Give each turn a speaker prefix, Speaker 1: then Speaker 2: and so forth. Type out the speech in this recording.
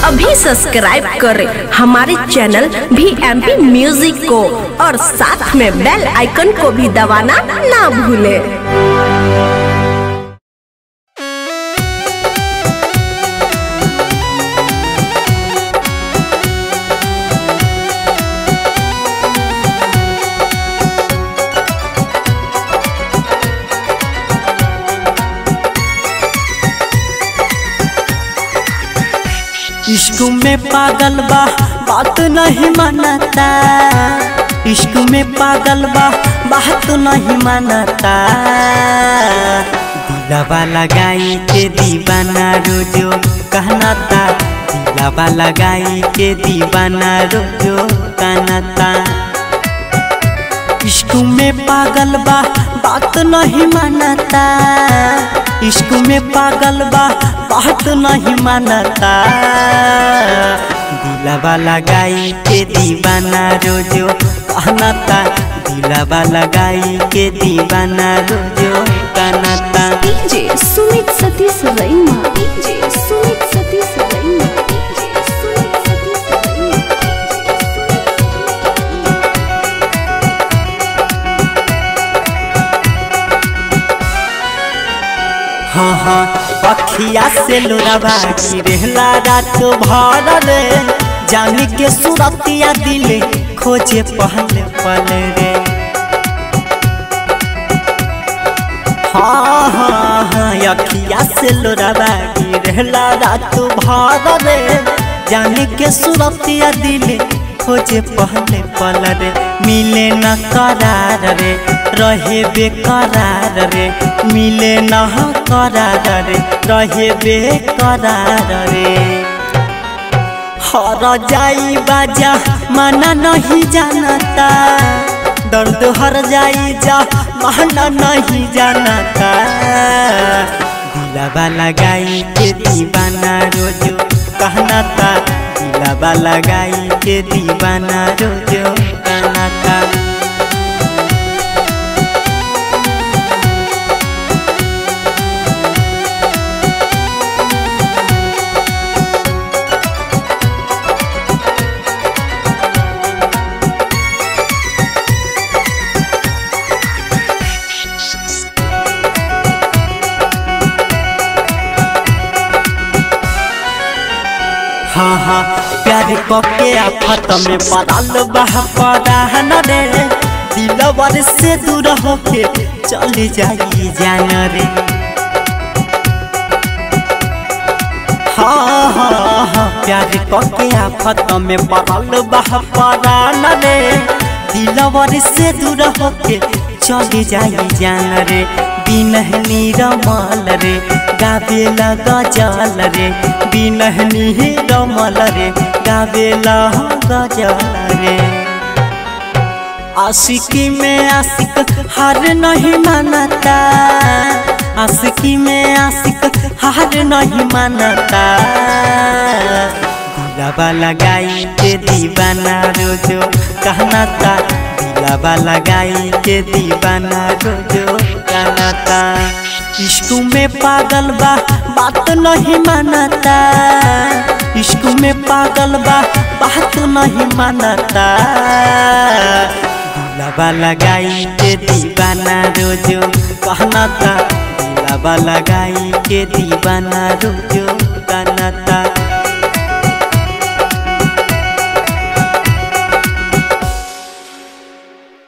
Speaker 1: अभी सब्सक्राइब करें हमारे चैनल VMP म्यूजिक को और साथ में बेल आइकन को भी दबाना ना भूलें।
Speaker 2: इश्क में पागल बा बात नहीं मानता, इश्क में पागल बा बात नहीं मानता। दिलवा लगाई के दीवाना रोजो कहनाता, दिलवा लगाई के दीवाना रोजो कहनाता। इश्क में पागल बा बात नहीं मानता, इश्क में पागल बा बात नहीं मानता। दिलवा लगाई के दीवाना रोजो कहनाता, दिलवा लगाई के दीवाना रोजो कहनाता।
Speaker 3: DJ Sumit Satish रैमा, DJ Sumit Satish रैमा, DJ Sumit Satish रैमा।
Speaker 2: हाँ हाँ पखिया से लोरावा गिरहला रात भर रे, जाने के सुरतिया दिल खोजे पहले पल रे। हाँ हाँ हाँ अखिया से लोरावा गिरहला रात भर रे, जाने के सुरतिया दिल खोजे पहले पल रे। मिले न करार रे रहे बेकरार रे, मिले न करार रे रहे बेकरार रे। हर जाई बाजा माना नहीं जानता, दर्द हर जाई जा माना नहीं जानता। दिलवा लगाई के दीवाना रोजो कहनाता, दिलवा लगाई के दीवाना रोजो कहनाता। हाँ हाँ प्यार के आफत में पड़ल बहन रे, दिलवर से दूर होके चली जाई जान रे। हाँ हाँ हाँ प्यार के आफत में पड़ल बहन रे, दिलवर से दूर होके चली जाई जान रे। बिनहनी रमल रे गावेला गजल रे, बिनहनी रमल रे गावेला गजल रे। आशिकी में आशिक हार नहीं मानता, आशिकी में आशिक हार नहीं मानता। दिलवा लगाई के दीवाना रोजो कहनाता, दिलवा लगाई के दीवाना रोजो कहनाता। इश्क में पागल बा बात नहीं मानता, इश्क में पागल बा बात नहीं मानता। दिलवा लगाई के दीवाना रोजो कहनाता, दिलवा लगाई के दीवाना रोजो